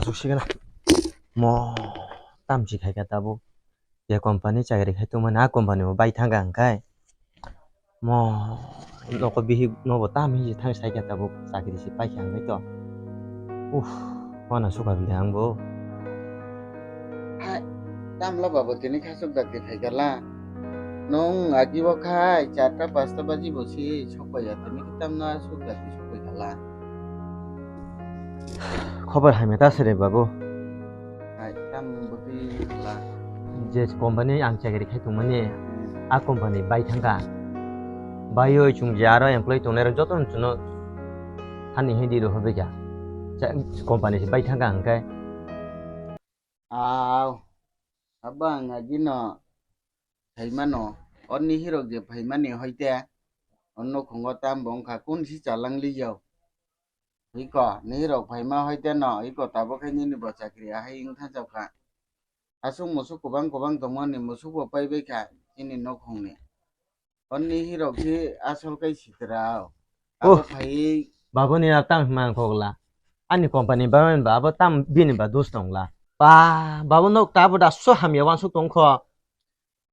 죽시거나 뭐 땀지 가겠다고 제 컴퍼니 짜그리 해도만 아 컴퍼니 뭐 바이 탄가 안가이 뭐 너거 비히 너뭐 땀이 탕 사겠다고 짜그리시 바이 향이 또 우후 와나 수가 빌래 한거 hai tam lo babu tini khasuk dak dikhai gala nong agi bo khai 4টা 5টা baji bosi sokbai ya tini kitam na suk dak sokbai gala খবর হামে তাসরে বাবু hai tam budi gala যে কোম্পানি আং চাকরি খাইতুমানে আ company by থাঙ্গা বাই ওই চুংজে আরো এমপ্লয়ি তোনের যতন চুনো হানি হেদিরো হবে যা কোম্পানি সে বাই থাঙ্গা আংকাই aw abang agi no thaimano onni hirok je phaimani hoite onno khongo tam bongkha kun si chalang li jau iko ni hirok phaima hoite no iko tabo khaini ni bo chakri a hai ing tha jawkha asung musuk kubang kubang tongmani musuk bo paibai kha ini no khongni onni hirok si asol kai sitrao abo phai বাবু নি তাম মান খগলা আনি কোম্পানি বাবেন বাবু তাম বিনি বা দোস দংলা বা বাবু নক তাবো দা সো হামিয়া ওয়ান সুক দংখ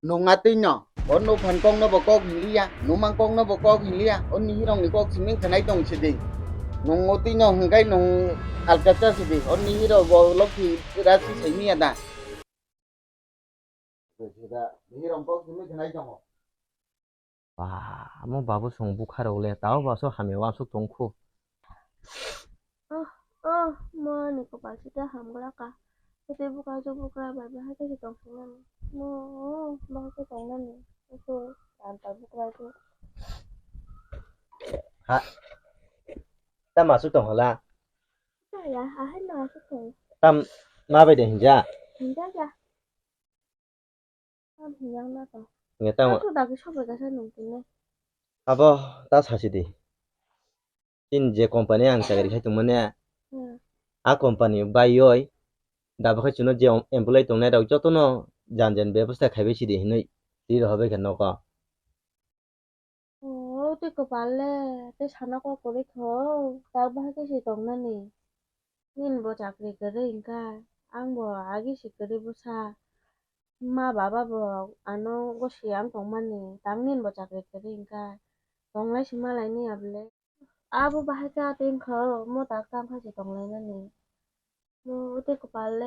nunga tinyo onno phan kong no bokok hilia numang kong no bokok hilia onni hirong ni kok siming khanai tong siding nung tinyo hngkai nung alkata siding onni hiro go lokhi rasi saimi ada sida hirong kok siming khanai tong 와 아무 바보 송북하러 올래 따오 봐서 하미야 오완 수к দংখ 뭐 니거 맛있다 함그라까 그때 부가 저 부가 말을 하게 됐던 뭐 먹을 거 없는 그래서 안다 부가도 ตามมาสุกดงหล่ะ 야야 하나 싶어 ตามมาไปเดหินจ้า 진짜야 그냥 나도 เงตาม 또 나그 숍에 가서 넘기네 อาบตาซาซิดิจินเจคอมพานีอังচাকরি খাইতুমানে 응 আ company by ওই দাবা খাই চুনো যে এমপ্লয়ি তংনে দাও যতনো জানজেন ব্যবস্থা খাইবেছি দি হিনই দির হবে কেন ক 어디 거 발레 때 사나고 거리 더 나도 하기 싫던나니 닌 뭐 자그리 그러니까 앙뭐 아기 시끄리 부사 마 바바 뭐 안오 것이 양 동만니 당닌 뭐 자그리 그러니까 동네 심말라니 아블레 아부 바하자 땡커 뭐 딱tam 하지 동네는 뭐 어디 거 발레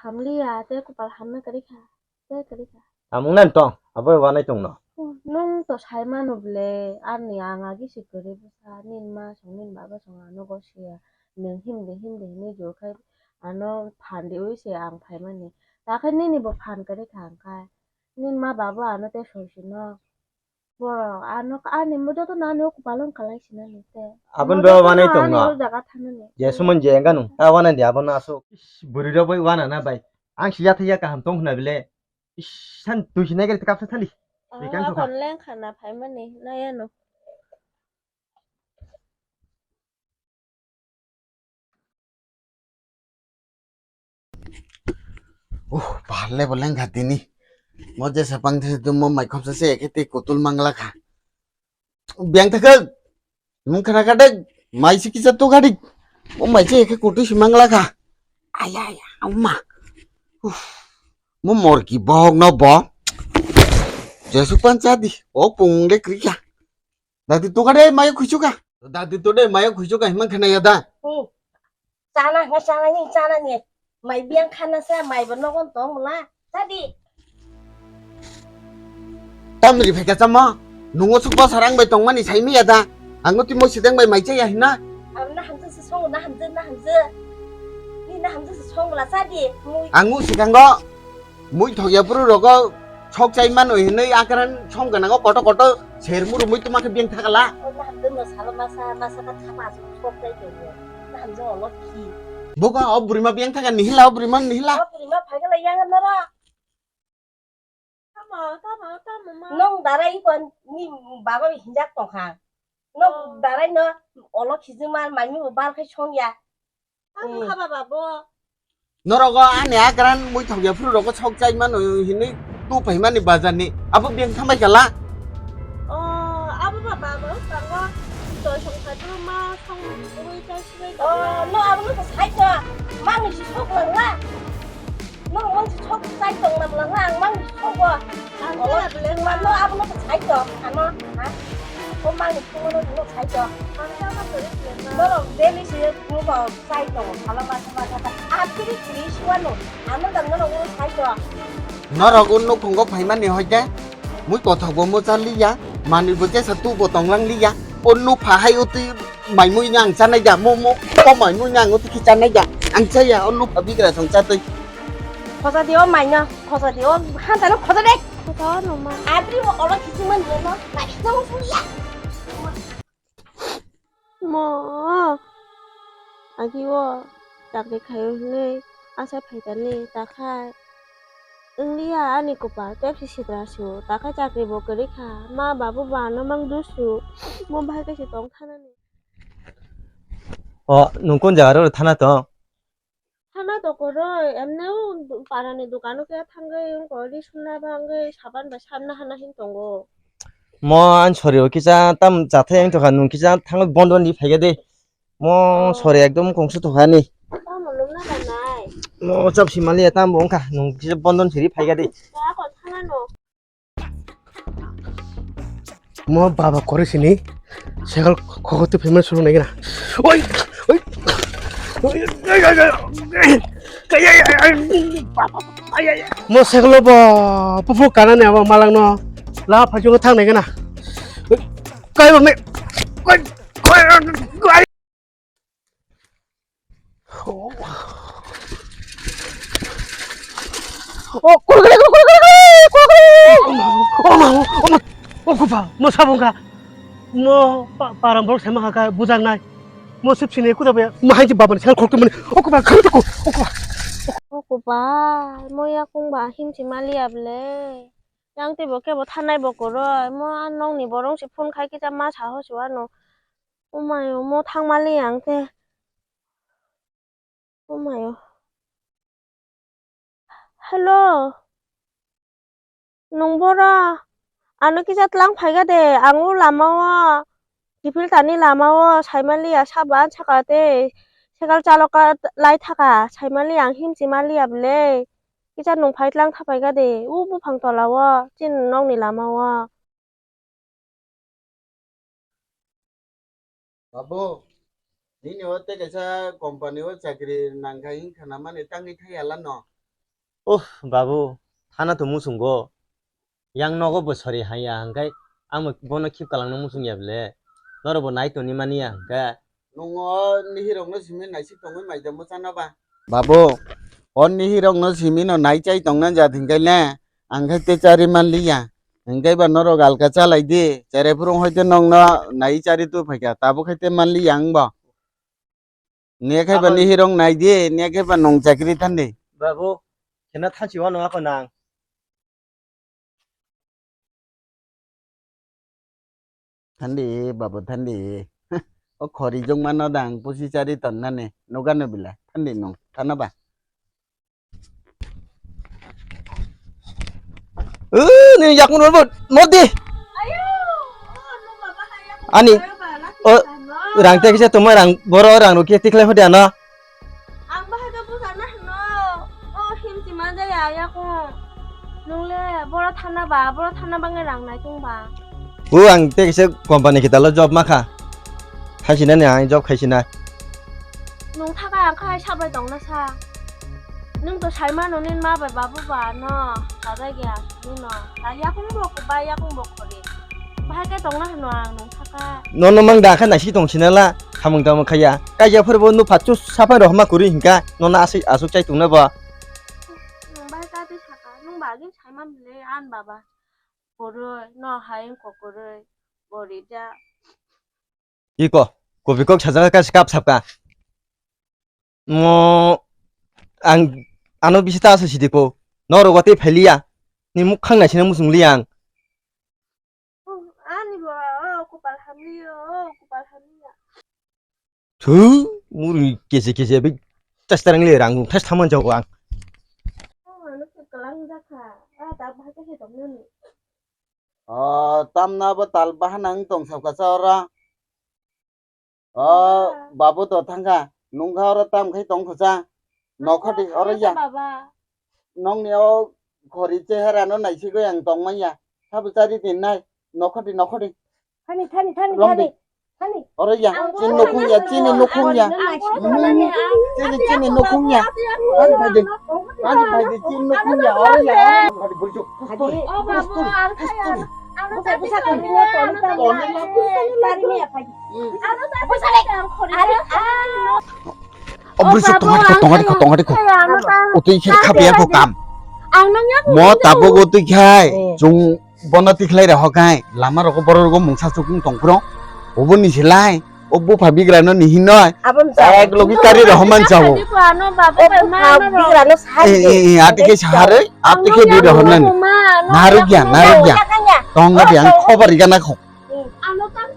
함리야 때거 발 함나 그리카 때 그리카 อามุงนั่นตองอาบวานไอตงเนาะ nung to salman oble ani angagi sikore busa nin ma songnin baba song ano go sia neng himde ni jo khai ano phande oi se ang phai mani ta khai ni bo phan kare khang khai nin ma baba ano te soisino bo ano ani mo to na no ku palon kalai sina ni te อาบุนเบวานไอตง ani เนาะ jaga thanani เจสุมนเจงกันุตาวันเดียบนาสุบุรีรบวานานะบายอังสิยาทยากะหัมตงหนาบิเลฉันตุชินเกตกับสัทลี 아 건랭 하나 발만이 나야 너 balle boleng khatini mo je sapang the tu mo mai khom sa se ke te kotul mangla kha biang thak mung khana ka de mai si ki sa tu gadi o mai je ke kotu si mangla kha aya ya amma mo mor ki bog no bo je su pan cha di o pung de kri kha dadi tu gade mai khuchu ka dadi tu de mai khuchu ka himang khana ya da 짜나 nga 짜나니 짜나니 mày biang khana sa mày vẫn nó con tóm la ra đi tam ri pheka chama nungo suk ba sarang bai tong mani sai mi ya da ango ti mo sidang bai mai che ya hina na ham tư song na ham tư đi na ham tư song là ra đi mui angu sikang go mui thoya puru rogo chok chai man oi nei akaran chong kana go koto koto sermu ru mui tuma ke biang thakala na ham tư mà sa masa ka thama chok dai de na ham zo lo ki boga obrima biang thakan nihila obrima nihila thì mà phải cái này yang nó ra 까마 nông đã đây còn ni bà có bị hình giác tỏng hàng nông đã đây nữa ở lo khi dưng mà mày mới ba cái chong ya 까마 가봐 바보 norogo ane akaran mui thoya puru rogo chok chai man oi hinei tu pai mani bazan ni abu biang thamai kala 아부 바보 바보 너 정말 마 성우의 자식을 너 아무나 살죠. 망이 속을라. 너 뭔지 속 살동 남랑 망이 속어. 정말 너 아무나 살죠. 아마 망이 속어는 너 살죠. 너 내리시 그거 살동 발라마사마사. 아피리 시원노. 아무나 너는 살죠. 너라고 너 공거 파이만이 하자 mũi có thầu bộ mô lý giá mà nếu với cái sát tu bộ tổng lăng lý giá ôn nụ phá hay ô tí mày mũi nhàng cha này giả mô có mày mũi nhàng ô tí khi cha này giả ăn chơi à ôn nụ phá biết là thằng cha tôi 거사 디오 마이냐 거사 디오 한자는 거사래 그거 너무 아들이 뭐 얼어 기승만 내놔 나 이성 소리야 뭐 아기워 작게 가요네 아사 파이다니 다카 응리야 아니 꼬바 뎁시시드라시오 다카 작게 먹으리카 마 바부바 너망 두수 뭐 발게시 똥타나니 nungkon jagaro thana to 하나 더 걸어 엠네우 바라니 두कानो के थांगे 거리 순나 방게 사반 바 산나 하나 힘동고 mo an chori kisa tam jathe ang to khan kisa thang bondon ni phege de mo chori ekdom kongsu to khani ता 몰lum나 나나이 mo chop simali tam bongka nung kisa bondon siri phege de 야거 타나노 뭐 바바 거르시니 제가 그것도 뱀을 수로 내기나 어이 어이 뭐 세글로 봐 부부 가나네 아마 말랑노 라 파주고 탕 내기나 까이 뭐 까이 꼬르그레 어머 그봐 뭐 사본가 뭐 바람볼 생각하가 무장날 뭐 습신에 꾸다봐야 뭐 한지 바보네 생각 걸거면 어그봐 그것도 어그봐 꼬바 뭐야 공바 힘지 말리압래 양띠 먹게 뭐 타나이 먹고러 뭐 안농니 버롱시 폰 칼기 잠마 자허시와노 오마요 뭐 탕말리 양떼 오마요 헬로 농보라 아는 기자 랑 발가대 앙우 라마와 기필 다니 라마와 잘말리야 사반 차가대 세갈 자러가 라이타가 잘말리 양 힘지 말리압래 기자 농 발랑 타 발가대 우부 방떨라와 찐 농니 라마와 babu ini hote kaisa company o chakri nangkai khana mane tangi thai ala no babu thana to musungo yang nogo bo chori haya hangkai amo bono khip kalangno musung yable noro bo nai to ni mani hangka nungo nihirong no simin nai sik tongoi mai jamu chana ba babu on nihirong no simin no nai chai tongnan ja thingkai le angkai te chari man liya angkai ba noro gal ka chalai di chare purong hoite nong no nai chari tu phaika tabu khaite man li yang ba ne khai ba nihirong nai di ne khai ba nong chakri than di babu kena thachi wa no ako nang than di babu than di o khori jong man no dang pusi chari ton na ne nogan no bila than di nong thana ba ni yakun ro modi ani rang te kisa tumai rang boro rang ro ke tikle hodia na ang bahaga busana no 힘지 맞아야 야고 농래 보러 타나 봐 보러 타나 방에 랑나 좀봐 ang te kisa company kita lo job maka khasina ne ang job khasina 농 타가 안 카이 샵을 덩나사 능도 잘만 오는 마발 바부바 너 나다기야 니너 나 야공 먹고 바 야공 먹거리 바하게 덩나 노ang 농 타가 nono mang da khan nasi tong sinala hamung da khaya kaya phorbo nu phachu sapa ro hama kuri hinka nona asuk chai tungna ba 농 바가지 사가 농 바긴 잘만 빌래 안 바바 보를 너 하인 거거를 머리자 iko kobikok chajaga ka skap sapka mo ang ano bisita asa sidiko noro gote phelia ni mukhang na sina musung liang 아니 봐 고발 함이요 thu muri kese bi tastarang le rang tas thaman jaw ang nó cứ căng ra cả ta ba cái hệ thống này tam na ba tal bahan ang tong sab ka chara babu to thangka nungka ora tam khai tong khosa nokhati ora ya baba nong neo khori chehara no naisi go yang tong maya sabu cari tin nai nokhati Thani ora ya chin nokung ya chini nokung ya chini nokung ya ani bhai chin nokung ya ora ya khari bulju oh babu anu Busa korinya tari ni apa? Busa lek. bulju tongari ko utui khai khabiya ko kam ang nangya mo tabo go tui khai jung bonati khlai ra hokai lama roko boror go mungsa chukung tongpro oboni silai obu phabigra no nihi noi Abon ek logi kari rahman chabo ano babu bigrano sai. atike sahare atike bi rahnan narugya tonga biang khobar igana kho ano tam